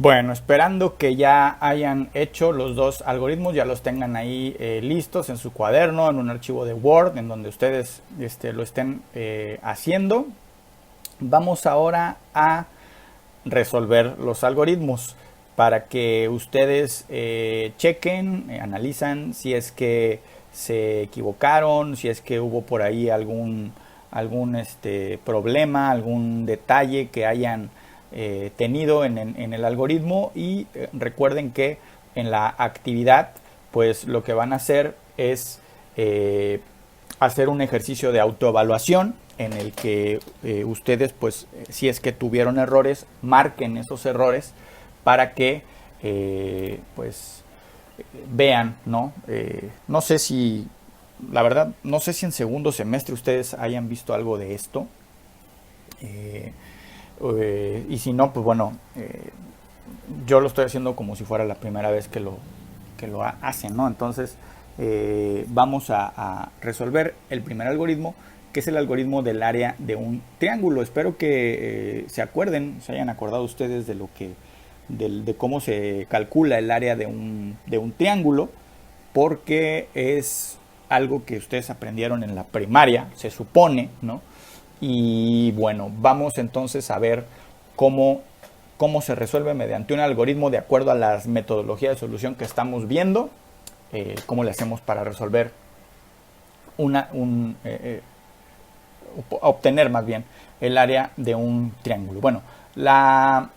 Bueno, esperando que ya hayan hecho los dos algoritmos, ya los tengan ahí listos en su cuaderno, en un archivo de Word, en donde ustedes lo estén haciendo. Vamos ahora a resolver los algoritmos para que ustedes chequen, analizan si es que se equivocaron, si es que hubo por ahí algún problema, algún detalle que hayan tenido en el algoritmo. Y recuerden que en la actividad pues lo que van a hacer es hacer un ejercicio de autoevaluación en el que ustedes pues si es que tuvieron errores, marquen esos errores para que pues vean, ¿no? No sé si, la verdad, no sé si en segundo semestre ustedes hayan visto algo de esto. Y si no, pues bueno, yo lo estoy haciendo como si fuera la primera vez que lo hacen, ¿no? Entonces, vamos a resolver el primer algoritmo, que es el algoritmo del área de un triángulo. Espero que se acuerden, se hayan acordado ustedes de de cómo se calcula el área de un triángulo, porque es algo que ustedes aprendieron en la primaria, se supone, ¿no? Y bueno, vamos entonces a ver cómo se resuelve mediante un algoritmo de acuerdo a las metodologías de solución que estamos viendo. Cómo le hacemos para resolver obtener más bien el área de un triángulo. Bueno, la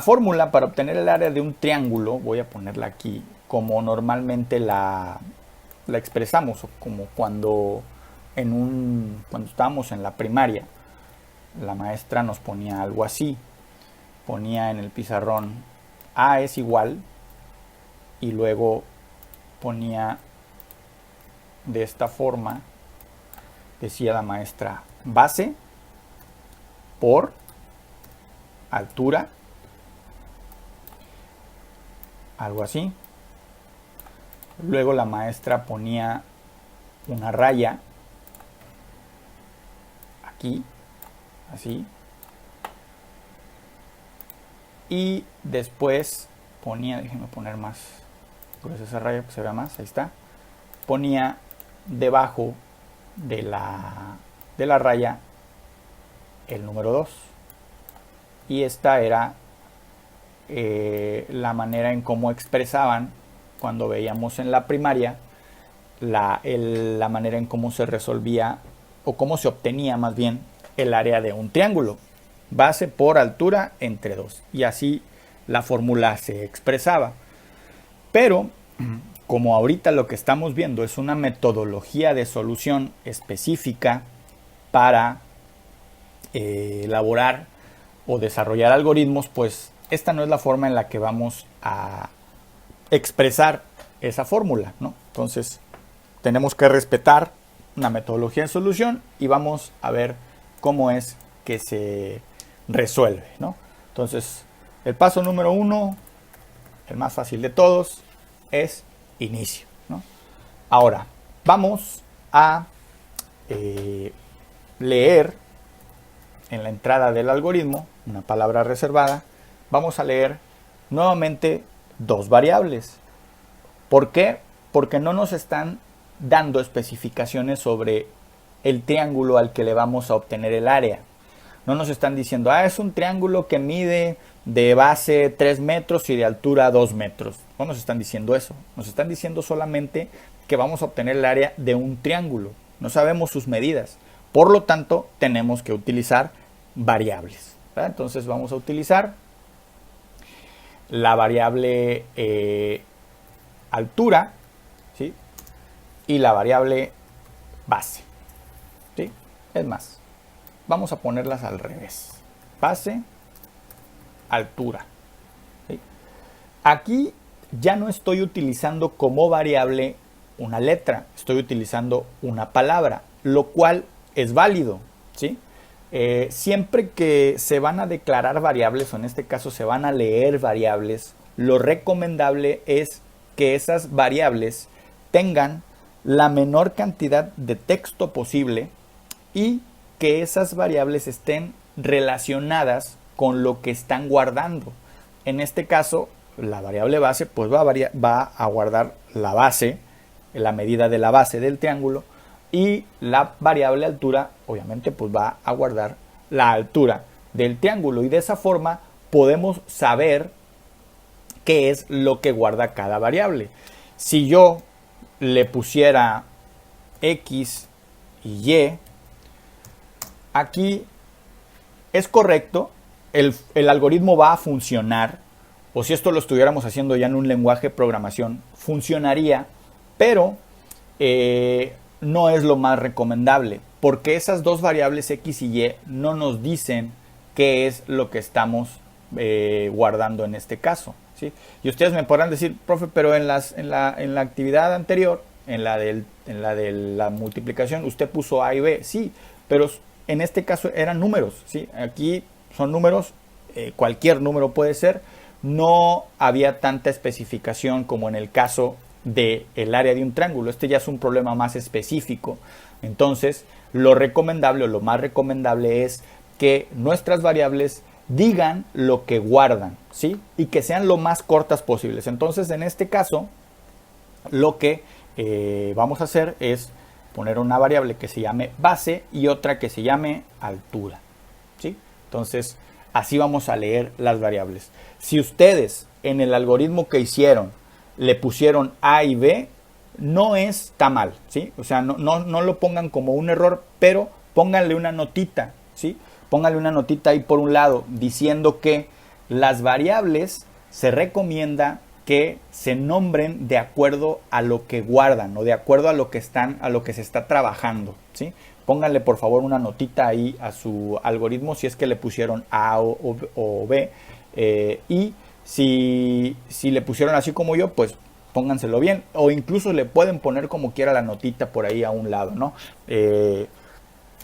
fórmula para obtener el área de un triángulo, voy a ponerla aquí como normalmente la expresamos, o como cuando estábamos en la primaria, la maestra nos ponía algo así, ponía en el pizarrón A es igual, y luego ponía de esta forma, decía la maestra, base por altura, algo así. Luego la maestra ponía una raya aquí, así, y después ponía, déjenme poner más gruesa esa raya, pues se vea más, ahí está, ponía debajo de la raya el número 2, y esta era la manera en cómo expresaban cuando veíamos en la primaria la manera en cómo se resolvía, o cómo se obtenía más bien, el área de un triángulo, base por altura entre 2, y así la fórmula se expresaba. Pero como ahorita lo que estamos viendo es una metodología de solución específica para elaborar o desarrollar algoritmos, pues esta no es la forma en la que vamos a expresar esa fórmula, ¿no? Entonces tenemos que respetar una metodología de solución y vamos a ver cómo es que se resuelve, ¿no? Entonces, el paso número 1, el más fácil de todos, es inicio, ¿no? Ahora, vamos a leer en la entrada del algoritmo, una palabra reservada, vamos a leer nuevamente dos variables. ¿Por qué? Porque no nos están dando especificaciones sobre el triángulo al que le vamos a obtener el área. No nos están diciendo, es un triángulo que mide de base 3 metros y de altura 2 metros. No nos están diciendo eso. Nos están diciendo solamente que vamos a obtener el área de un triángulo. No sabemos sus medidas. Por lo tanto, tenemos que utilizar variables, ¿verdad? Entonces vamos a utilizar la variable altura, ¿sí? Y la variable base, ¿sí? Es más, vamos a ponerlas al revés. Base, altura, ¿sí? Aquí ya no estoy utilizando como variable una letra, estoy utilizando una palabra, lo cual es válido, ¿sí? Siempre que se van a declarar variables, o en este caso se van a leer variables, lo recomendable es que esas variables tengan la menor cantidad de texto posible y que esas variables estén relacionadas con lo que están guardando. en este caso, la variable base pues va a guardar la base, la medida de la base del triángulo, y la variable altura obviamente pues va a guardar la altura del triángulo, y de esa forma podemos saber qué es lo que guarda cada variable. Si yo le pusiera X y Y, aquí es correcto, el algoritmo va a funcionar, o si esto lo estuviéramos haciendo ya en un lenguaje de programación, funcionaría, pero no es lo más recomendable, porque esas dos variables X y Y no nos dicen qué es lo que estamos guardando en este caso, ¿sí? Y ustedes me podrán decir, profe, pero en la actividad anterior, en la de la multiplicación, usted puso A y B, sí, pero en este caso eran números, ¿sí? Aquí son números, cualquier número puede ser, no había tanta especificación como en el caso del área de un triángulo. Este ya es un problema más específico. Entonces, lo recomendable o lo más recomendable es que nuestras variables digan lo que guardan, ¿sí? Y que sean lo más cortas posibles. Entonces, en este caso, lo que vamos a hacer es poner una variable que se llame base y otra que se llame altura, ¿sí? Entonces, así vamos a leer las variables. Si ustedes en el algoritmo que hicieron le pusieron A y B, no está mal, ¿sí? O sea, no lo pongan como un error, pero pónganle una notita, ¿sí? Pónganle una notita ahí por un lado diciendo que las variables se recomienda que se nombren de acuerdo a lo que guardan o de acuerdo a lo que se está trabajando, ¿sí? Pónganle por favor una notita ahí a su algoritmo si es que le pusieron A o B, y si le pusieron así como yo, pues pónganselo bien, o incluso le pueden poner como quiera la notita por ahí a un lado, ¿no?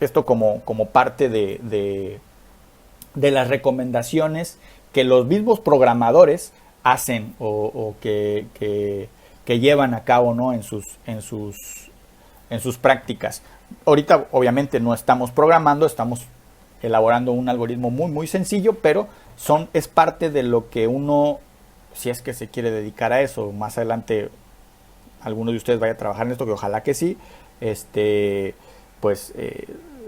Esto como parte de las recomendaciones que los mismos programadores hacen o que llevan a cabo, ¿no? en sus prácticas. Ahorita obviamente no estamos programando, estamos elaborando un algoritmo muy muy sencillo, pero es parte de lo que uno, si es que se quiere dedicar a eso, más adelante alguno de ustedes vaya a trabajar en esto, que ojalá que sí, pues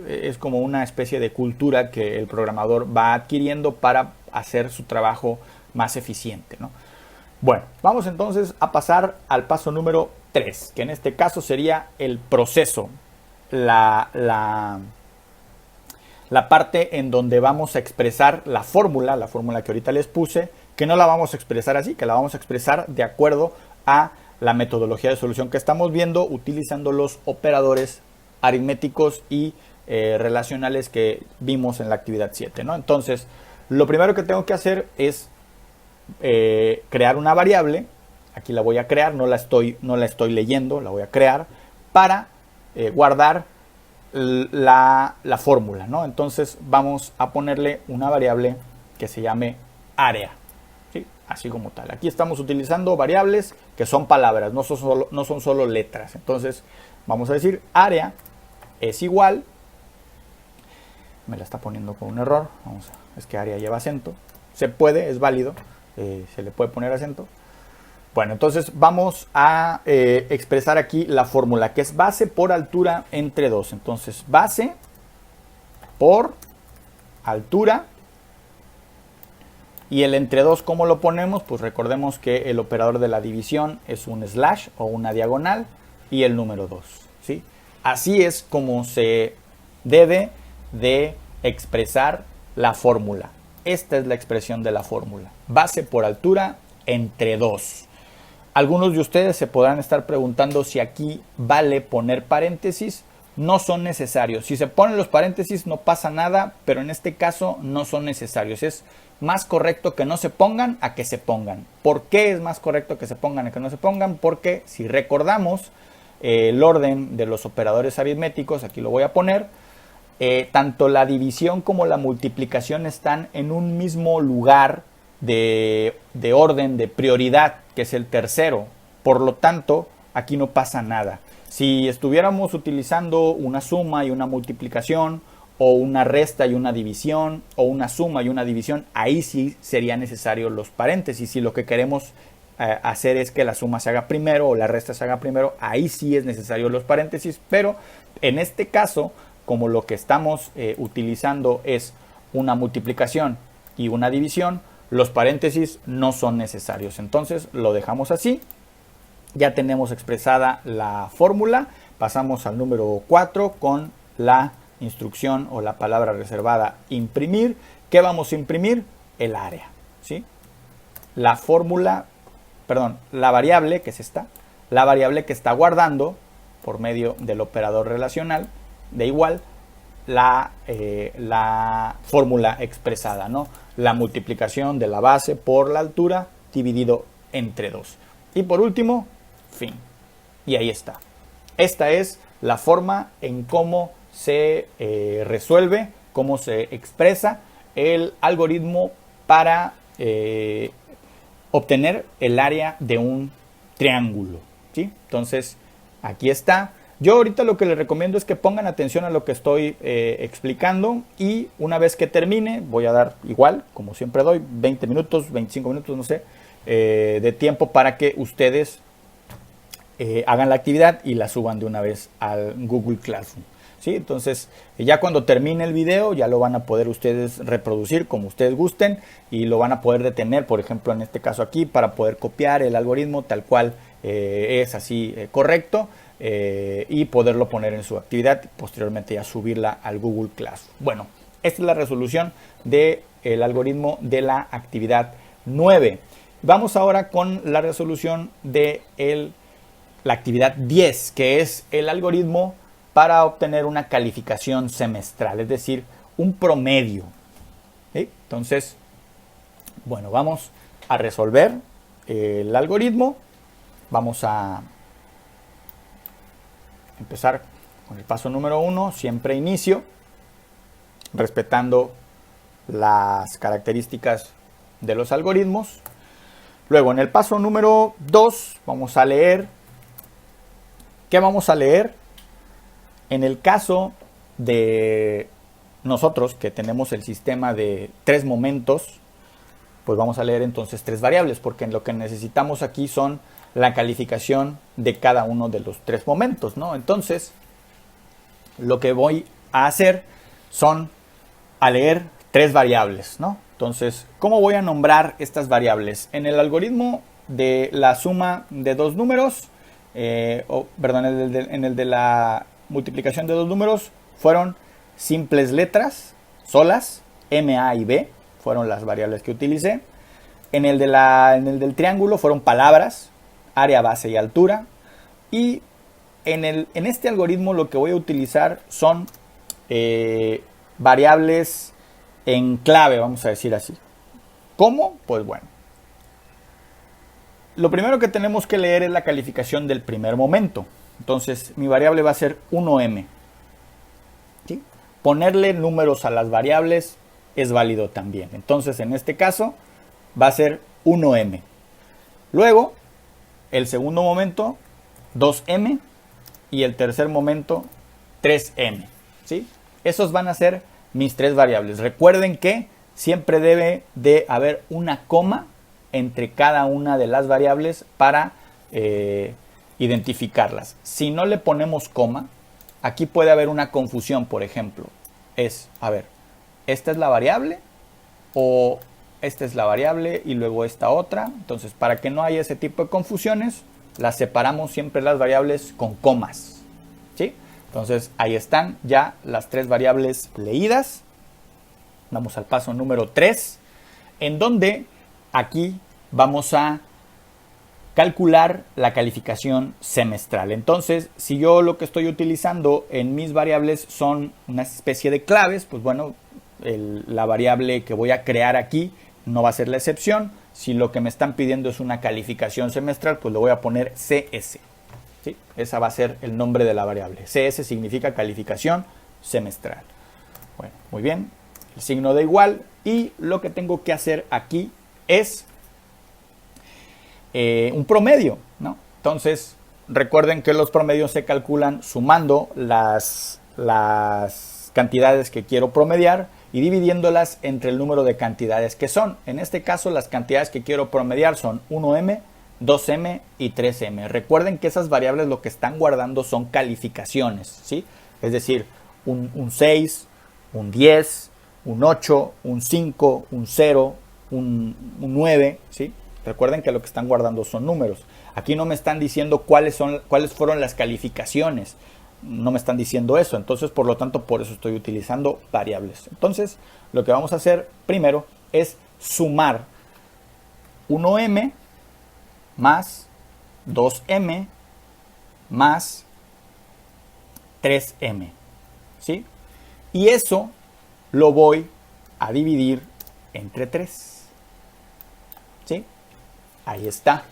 es como una especie de cultura que el programador va adquiriendo para hacer su trabajo más eficiente, ¿no? Bueno, vamos entonces a pasar al paso número 3, que en este caso sería el proceso, la parte en donde vamos a expresar la fórmula que ahorita les puse, que no la vamos a expresar así, que la vamos a expresar de acuerdo a la metodología de solución que estamos viendo, utilizando los operadores aritméticos y relacionales que vimos en la actividad 7, ¿no? Entonces, lo primero que tengo que hacer es crear una variable. Aquí la voy a crear, no la estoy leyendo, la voy a crear para guardar la fórmula, ¿no? Entonces vamos a ponerle una variable que se llame área, ¿sí? Así como tal. Aquí estamos utilizando variables que son palabras, no son solo letras. Entonces vamos a decir área es igual, me la está poniendo con un error, es que área lleva acento, se puede, es válido, se le puede poner acento. Bueno, entonces vamos a expresar aquí la fórmula, que es base por altura entre 2. Entonces, base por altura, y el entre 2, ¿cómo lo ponemos? Pues recordemos que el operador de la división es un slash o una diagonal y el número 2, ¿sí? Así es como se debe de expresar la fórmula. Esta es la expresión de la fórmula. Base por altura entre 2. Algunos de ustedes se podrán estar preguntando si aquí vale poner paréntesis. No son necesarios. Si se ponen los paréntesis no pasa nada, pero en este caso no son necesarios. Es más correcto que no se pongan a que se pongan. ¿Por qué es más correcto que se pongan a que no se pongan? Porque si recordamos el orden de los operadores aritméticos, aquí lo voy a poner, tanto la división como la multiplicación están en un mismo lugar de orden, de prioridad, que es el tercero. Por lo tanto, aquí no pasa nada. Si estuviéramos utilizando una suma y una multiplicación, o una resta y una división, o una suma y una división, ahí sí sería necesario los paréntesis. Si lo que queremos hacer es que la suma se haga primero o la resta se haga primero, ahí sí es necesario los paréntesis, pero en este caso, como lo que estamos utilizando es una multiplicación y una división, los paréntesis no son necesarios. Entonces lo dejamos así. Ya tenemos expresada la fórmula. Pasamos al número 4 con la instrucción o la palabra reservada imprimir. ¿Qué vamos a imprimir? El área, ¿sí? La fórmula, perdón, la variable que es esta, la variable que está guardando por medio del operador relacional de igual la fórmula expresada, ¿no? La multiplicación de la base por la altura dividido entre 2. Y por último, fin. Y ahí está. Esta es la forma en cómo se resuelve, cómo se expresa el algoritmo para obtener el área de un triángulo, ¿sí? Entonces, aquí está. Yo ahorita lo que les recomiendo es que pongan atención a lo que estoy explicando, y una vez que termine voy a dar igual, como siempre doy, 20 minutos, 25 minutos, no sé, de tiempo para que ustedes hagan la actividad y la suban de una vez al Google Classroom, ¿sí? Entonces, ya cuando termine el video ya lo van a poder ustedes reproducir como ustedes gusten, y lo van a poder detener, por ejemplo, en este caso aquí, para poder copiar el algoritmo tal cual es así correcto, y poderlo poner en su actividad, posteriormente ya subirla al Google Classroom. Bueno, esta es la resolución del algoritmo de la actividad 9. Vamos ahora con la resolución de la actividad 10, que es el algoritmo para obtener una calificación semestral, es decir, un promedio, ¿sí? Entonces, bueno, vamos a resolver el algoritmo. Vamos a empezar con el paso número 1, siempre inicio, respetando las características de los algoritmos. Luego, en el paso número 2, vamos a leer. ¿Qué vamos a leer? En el caso de nosotros, que tenemos el sistema de 3 momentos, pues vamos a leer entonces 3 variables, porque lo que necesitamos aquí son la calificación de cada uno de los 3 momentos, ¿no? Entonces, lo que voy a hacer son a leer 3 variables, ¿no? Entonces, ¿cómo voy a nombrar estas variables? En el algoritmo de la suma de 2 números, perdón, en el de la multiplicación de 2 números, fueron simples letras solas, M, A y B, fueron las variables que utilicé. En el del triángulo fueron palabras, área, base y altura. Y en este algoritmo lo que voy a utilizar son variables en clave, vamos a decir así. ¿Cómo? Pues bueno, lo primero que tenemos que leer es la calificación del primer momento. Entonces mi variable va a ser 1m, ¿sí? Ponerle números a las variables es válido también. Entonces en este caso va a ser 1m. Luego el segundo momento 2m y el tercer momento 3m, ¿sí? Esos van a ser mis 3 variables. Recuerden que siempre debe de haber una coma entre cada una de las variables para identificarlas. Si no le ponemos coma, aquí puede haber una confusión. Por ejemplo, a ver, esta es la variable o esta es la variable y luego esta otra. Entonces, para que no haya ese tipo de confusiones, las separamos siempre las variables con comas, ¿sí? Entonces, ahí están ya las 3 variables leídas. Vamos al paso número 3, en donde aquí vamos a calcular la calificación semestral. Entonces, si yo lo que estoy utilizando en mis variables son una especie de claves, pues bueno, la variable que voy a crear aquí no va a ser la excepción. Si lo que me están pidiendo es una calificación semestral, pues le voy a poner CS, ¿sí? Esa va a ser el nombre de la variable. CS significa calificación semestral. Bueno, muy bien. El signo de igual, y lo que tengo que hacer aquí es un promedio, ¿no? Entonces, recuerden que los promedios se calculan sumando las cantidades que quiero promediar y dividiéndolas entre el número de cantidades que son. En este caso, las cantidades que quiero promediar son 1m, 2m y 3m. Recuerden que esas variables lo que están guardando son calificaciones, ¿sí? Es decir, un 6, un 10, un 8, un 5, un 0, un 9, ¿sí? Recuerden que lo que están guardando son números. Aquí no me están diciendo cuáles fueron las calificaciones. No me están diciendo eso. Entonces, por lo tanto, por eso estoy utilizando variables. Entonces, lo que vamos a hacer primero es sumar 1m más 2m más 3m, ¿sí? Y eso lo voy a dividir entre 3, ¿sí? Ahí está.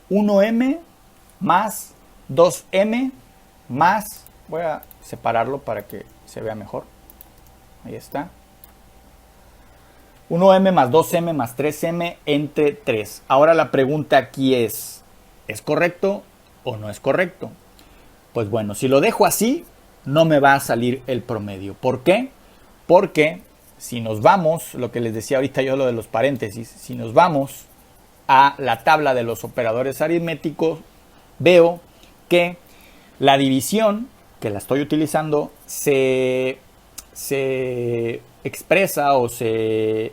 1m más 2m más, voy a separarlo para que se vea mejor. Ahí está. 1m más 2m más 3m entre 3. Ahora la pregunta aquí ¿es correcto o no es correcto? Pues bueno, si lo dejo así, no me va a salir el promedio. ¿Por qué? Porque si nos vamos, lo que les decía ahorita yo, lo de los paréntesis, si nos vamos a la tabla de los operadores aritméticos, veo que la división, que la estoy utilizando, se expresa o se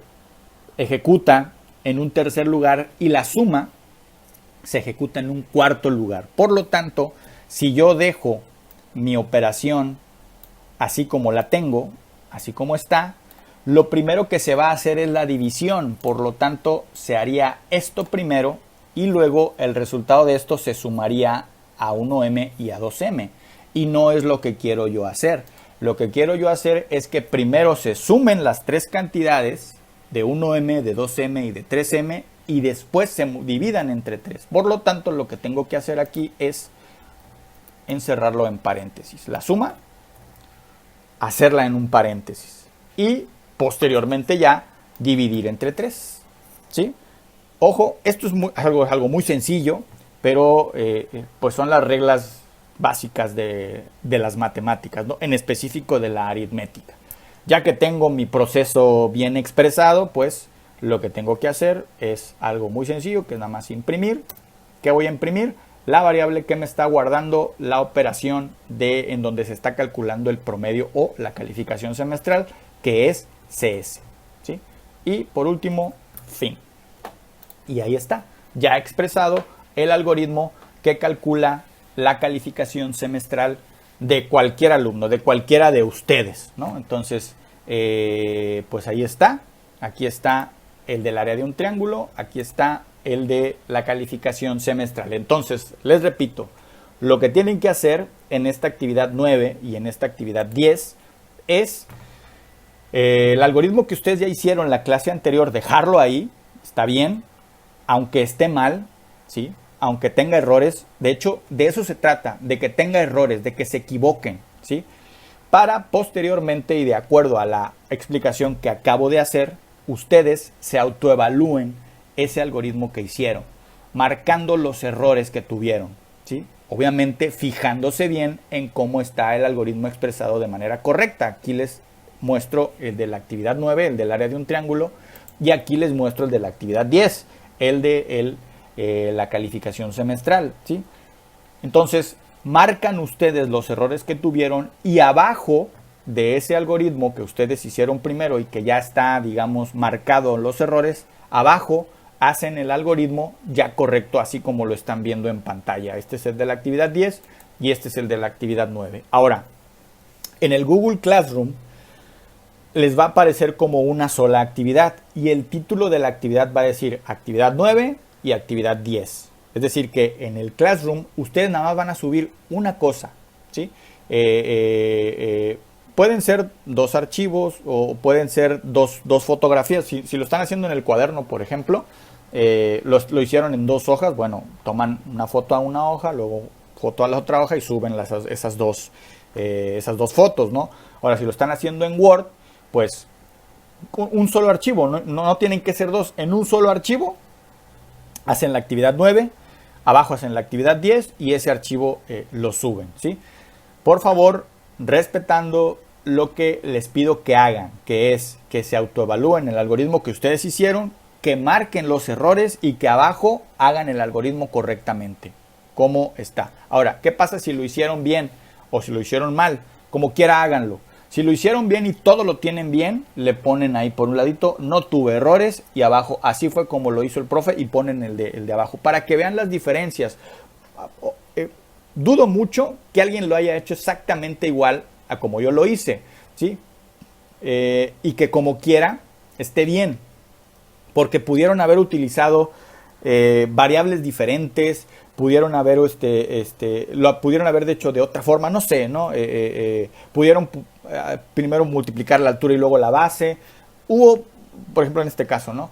ejecuta en un tercer lugar y la suma se ejecuta en un cuarto lugar. Por lo tanto, si yo dejo mi operación así como la tengo, así como está, lo primero que se va a hacer es la división. Por lo tanto, se haría esto primero y luego el resultado de esto se sumaría a 1m y a 2m. Y no es lo que quiero yo hacer. Lo que quiero yo hacer es que primero se sumen las tres cantidades de 1m, de 2m y de 3m y después se dividan entre 3. Por lo tanto, lo que tengo que hacer aquí es encerrarlo en paréntesis. La suma, hacerla en un paréntesis y posteriormente ya dividir entre 3. ¿Sí? Ojo, esto es algo muy sencillo, pero pues son las reglas básicas de las matemáticas, ¿no? En específico de la aritmética. Ya que tengo mi proceso bien expresado, pues lo que tengo que hacer es algo muy sencillo, que es nada más imprimir. ¿Qué voy a imprimir? La variable que me está guardando la operación en donde se está calculando el promedio o la calificación semestral, que es CS. ¿Sí? Y por último, fin. Y ahí está, ya expresado el algoritmo que calcula la calificación semestral de cualquier alumno, de cualquiera de ustedes, ¿no? Entonces, pues ahí está. Aquí está el del área de un triángulo, aquí está el de la calificación semestral. Entonces, les repito, lo que tienen que hacer en esta actividad 9 y en esta actividad 10 es el algoritmo que ustedes ya hicieron en la clase anterior, dejarlo ahí, está bien, aunque esté mal, ¿sí? Aunque tenga errores. De hecho, de eso se trata, de que tenga errores, de que se equivoquen, ¿sí? Para posteriormente y de acuerdo a la explicación que acabo de hacer, ustedes se autoevalúen ese algoritmo que hicieron, marcando los errores que tuvieron, ¿sí? Obviamente fijándose bien en cómo está el algoritmo expresado de manera correcta. Aquí les muestro el de la actividad 9, el del área de un triángulo, y aquí les muestro el de la actividad 10, el de la calificación semestral, ¿sí? Entonces, marcan ustedes los errores que tuvieron y abajo de ese algoritmo que ustedes hicieron primero y que ya está, digamos, marcado los errores, abajo hacen el algoritmo ya correcto, así como lo están viendo en pantalla. Este es el de la actividad 10 y este es el de la actividad 9. Ahora, en el Google Classroom les va a aparecer como una sola actividad y el título de la actividad va a decir actividad 9 y actividad 10. Es decir, que en el Classroom ustedes nada más van a subir una cosa, ¿sí? Pueden ser dos archivos o pueden ser dos fotografías. Si lo están haciendo en el cuaderno, por ejemplo, lo hicieron en 2 hojas, bueno, toman una foto a una hoja, luego foto a la otra hoja y suben esas dos fotos, ¿no? Ahora, si lo están haciendo en Word, pues un solo archivo, no tienen que ser 2, en un solo archivo hacen la actividad 9, abajo hacen la actividad 10 y ese archivo lo suben, ¿sí? Por favor, respetando lo que les pido que hagan, que es que se autoevalúen el algoritmo que ustedes hicieron, que marquen los errores y que abajo hagan el algoritmo correctamente, cómo está. Ahora, ¿qué pasa si lo hicieron bien o si lo hicieron mal? Como quiera háganlo. Si lo hicieron bien y todo lo tienen bien, le ponen ahí por un ladito, no tuve errores, y abajo, así fue como lo hizo el profe, y ponen el de abajo, para que vean las diferencias. Dudo mucho que alguien lo haya hecho exactamente igual a como yo lo hice, ¿sí? Y que como quiera esté bien, porque pudieron haber utilizado variables diferentes, pudieron haber lo pudieron haber hecho de otra forma, no sé, ¿no? Pudieron primero multiplicar la altura y luego la base. Hubo, por ejemplo, en este caso, ¿no?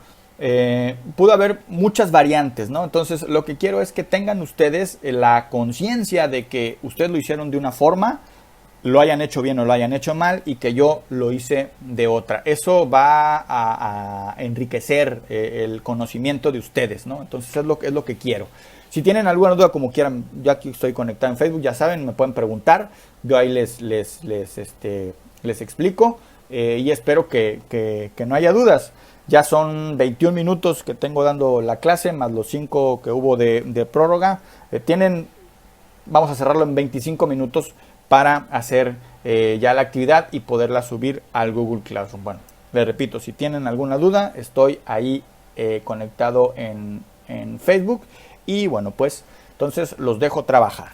Pudo haber muchas variantes, ¿no? Entonces, lo que quiero es que tengan ustedes la conciencia de que ustedes lo hicieron de una forma, lo hayan hecho bien o lo hayan hecho mal, y que yo lo hice de otra. Eso va a enriquecer el conocimiento de ustedes, ¿no? Entonces, es lo que quiero. Si tienen alguna duda, como quieran, yo aquí estoy conectado en Facebook, ya saben, me pueden preguntar. Yo ahí les explico, y espero que no haya dudas. Ya son 21 minutos que tengo dando la clase, más los 5 que hubo de prórroga. Vamos a cerrarlo en 25 minutos para hacer ya la actividad y poderla subir al Google Classroom. Bueno, les repito, si tienen alguna duda, estoy ahí conectado en Facebook. Y bueno, pues entonces los dejo trabajar.